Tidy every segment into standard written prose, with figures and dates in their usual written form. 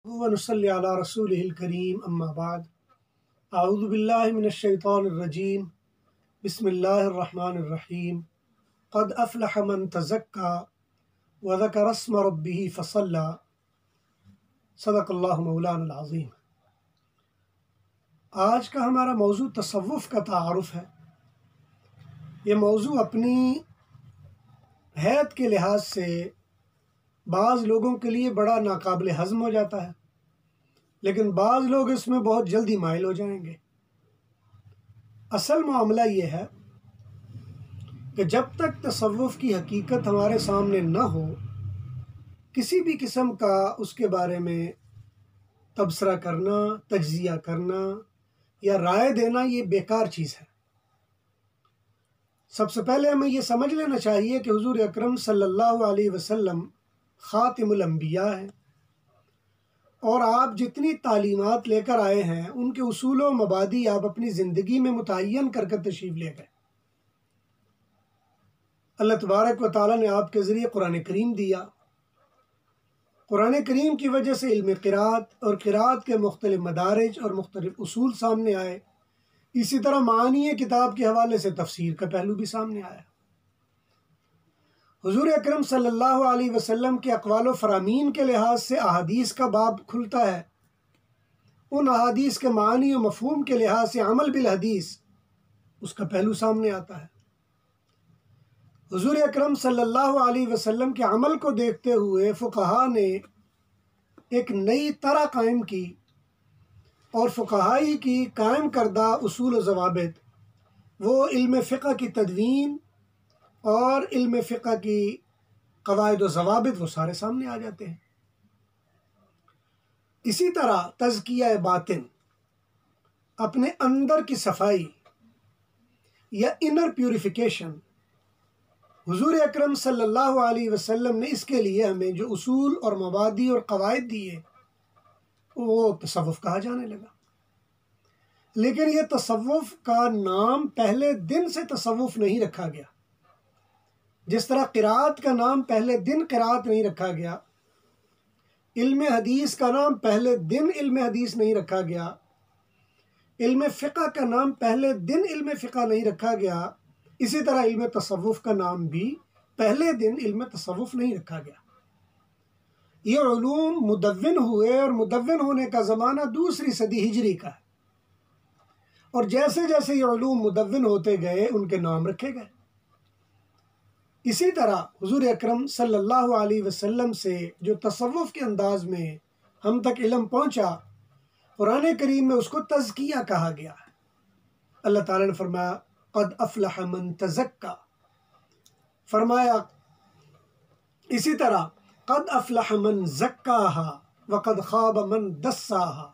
ونصلی علی رسولہ الکریم اما بعد اعوذ باللہ من الشیطان الرجیم بسم اللہ الرحمن الرحیم قد افلح من تزکا وذکر اسم ربہ فصلی صدق اللہ مولانا العظیم۔ آج کا ہمارا موضوع تصوف کا تعارف ہے۔ یہ موضوع اپنی حیت کے لحاظ سے بعض لوگوں کے لیے بڑا ناقابل ہضم ہو جاتا ہے، لیکن بعض لوگ اس میں بہت جلدی مائل ہو جائیں گے۔ اصل معاملہ یہ ہے کہ جب تک تصوف کی حقیقت ہمارے سامنے نہ ہو، کسی بھی قسم کا اس کے بارے میں تبصرہ کرنا، تجزیہ کرنا یا رائے دینا یہ بیکار چیز ہے۔ سب سے پہلے ہمیں یہ سمجھ لینا چاہیے کہ حضور اکرم صلی اللہ علیہ وسلم خاتم الانبیاء ہیں، اور آپ جتنی تعلیمات لے کر آئے ہیں ان کے اصول و مبادی آپ اپنی زندگی میں متعین کر تشریف لے گئے۔ اللہ تبارک و تعالیٰ نے آپ کے ذریعے قرآن کریم دیا۔ قرآن کریم کی وجہ سے علم قرات اور قرات کے مختلف مدارج اور مختلف اصول سامنے آئے۔ اسی طرح معانی کتاب کے حوالے سے تفسیر کا پہلو بھی سامنے آیا۔ حضور اکرم صلی اللہ علیہ وسلم کے اقوال و فرامین کے لحاظ سے احادیث کا باب کھلتا ہے۔ ان احادیث کے معنی و مفہوم کے لحاظ سے عمل بالحدیث اس کا پہلو سامنے آتا ہے۔ حضور اکرم صلی اللہ علیہ وسلم کے عمل کو دیکھتے ہوئے فقہا نے ایک نئی طرح قائم کی، اور فقہائی کی قائم کردہ اصول و ضوابط وہ علم فقہ کی تدوین اور علم فقہ کی قواعد و ضوابط وہ سارے سامنے آ جاتے ہیں۔ اسی طرح تزکیہ باطن، اپنے اندر کی صفائی یا انر پیوریفیکیشن، حضور اکرم صلی اللہ علیہ وسلم نے اس کے لیے ہمیں جو اصول اور مبادی اور قواعد دیے وہ تصوف کہا جانے لگا۔ لیکن یہ تصوف کا نام پہلے دن سے تصوف نہیں رکھا گیا، جس طرح قرات کا نام پہلے دن قرات نہیں رکھا گیا، علم حدیث کا نام پہلے دن علم حدیث نہیں رکھا گیا، علم فقہ کا نام پہلے دن علم فقہ نہیں رکھا گیا، اسی طرح علم تصوف کا نام بھی پہلے دن علم تصوف نہیں رکھا گیا۔ یہ علوم مدون ہوئے، اور مدون ہونے کا زمانہ دوسری صدی ہجری کا ہے، اور جیسے جیسے یہ علوم مدون ہوتے گئے ان کے نام رکھے گئے۔ اسی طرح حضور اکرم صلی اللہ علیہ وسلم سے جو تصوف کے انداز میں ہم تک علم پہنچا، قرآن کریم میں اس کو تزکیہ کہا گیا ہے۔ اللہ تعالیٰ نے فرمایا قد افلح من تزکا، فرمایا اسی طرح قد افلح من زکاہا وقد خاب من دساہا،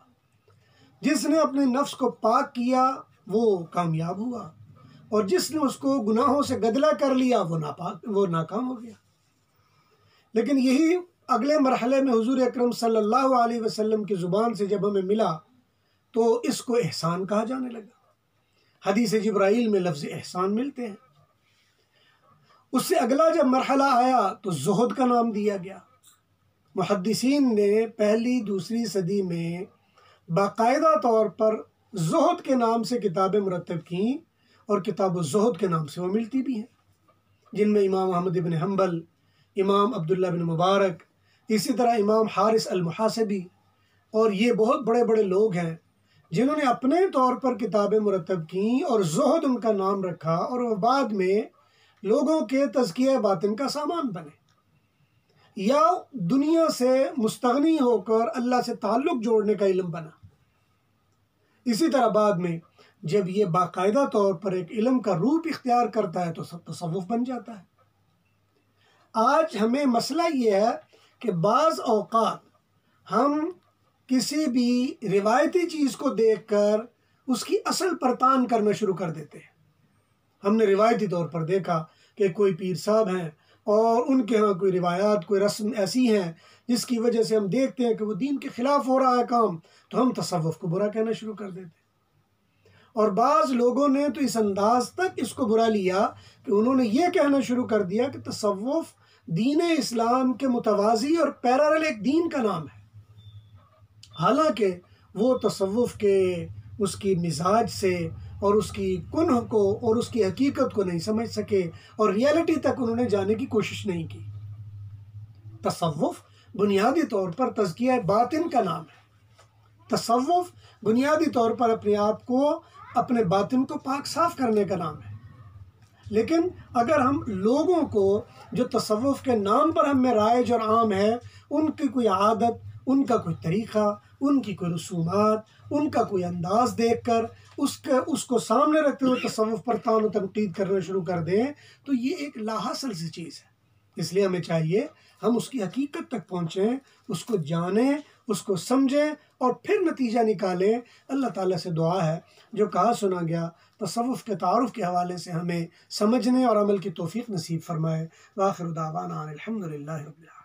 جس نے اپنے نفس کو پاک کیا وہ کامیاب ہوا، اور جس نے اس کو گناہوں سے گدلا کر لیا وہ ناکام ہو گیا۔ لیکن یہی اگلے مرحلے میں حضور اکرم صلی اللہ علیہ وسلم کی زبان سے جب ہمیں ملا تو اس کو احسان کہا جانے لگا۔ حدیث جبرائیل میں لفظ احسان ملتے ہیں۔ اس سے اگلا جب مرحلہ آیا تو زہد کا نام دیا گیا۔ محدثین نے پہلی دوسری صدی میں باقاعدہ طور پر زہد کے نام سے کتابیں مرتب کیں، اور کتاب الزہد کے نام سے وہ ملتی بھی ہیں، جن میں امام احمد بن حنبل، امام عبداللہ بن مبارک، اسی طرح امام حارث المحاسبی، اور یہ بہت بڑے بڑے لوگ ہیں جنہوں نے اپنے طور پر کتابیں مرتب کیں اور زہد ان کا نام رکھا، اور وہ بعد میں لوگوں کے تزکیہ باطن کا سامان بنے، یا دنیا سے مستغنی ہو کر اللہ سے تعلق جوڑنے کا علم بنا۔ اسی طرح بعد میں جب یہ باقاعدہ طور پر ایک علم کا روپ اختیار کرتا ہے تو سب تصوف بن جاتا ہے۔ آج ہمیں مسئلہ یہ ہے کہ بعض اوقات ہم کسی بھی روایتی چیز کو دیکھ کر اس کی اصل پرتان کرنا شروع کر دیتے ہیں۔ ہم نے روایتی طور پر دیکھا کہ کوئی پیر صاحب ہیں اور ان کے ہاں کوئی روایات، کوئی رسم ایسی ہیں جس کی وجہ سے ہم دیکھتے ہیں کہ وہ دین کے خلاف ہو رہا ہے کام، تو ہم تصوف کو برا کہنا شروع کر دیتے ہیں۔ اور بعض لوگوں نے تو اس انداز تک اس کو برا لیا کہ انہوں نے یہ کہنا شروع کر دیا کہ تصوف دین اسلام کے متوازی اور پیرالل ایک دین کا نام ہے۔ حالانکہ وہ تصوف کے اس کی مزاج سے اور اس کی کنہ کو اور اس کی حقیقت کو نہیں سمجھ سکے اور ریئلٹی تک انہوں نے جانے کی کوشش نہیں کی۔ تصوف بنیادی طور پر تزکیہ باطن کا نام ہے۔ تصوف بنیادی طور پر اپنے آپ کو، اپنے باطن کو پاک صاف کرنے کا نام ہے۔ لیکن اگر ہم لوگوں کو جو تصوف کے نام پر ہم میں رائج اور عام ہے، ان کی کوئی عادت، ان کا کوئی طریقہ، ان کی کوئی رسومات، ان کا کوئی انداز دیکھ کر اس کو سامنے رکھتے ہوئے تصوف پر طعن و تنقید کرنا شروع کر دیں تو یہ ایک لا حاصل سی چیز ہے۔ اس لیے ہمیں چاہیے ہم اس کی حقیقت تک پہنچیں، اس کو جانیں، اس کو سمجھیں اور پھر نتیجہ نکالیں۔ اللہ تعالیٰ سے دعا ہے جو کہا سنا گیا تصوف کے تعارف کے حوالے سے ہمیں سمجھنے اور عمل کی توفیق نصیب فرمائے۔ وآخر دعوانا الحمدللہ رب العالمین۔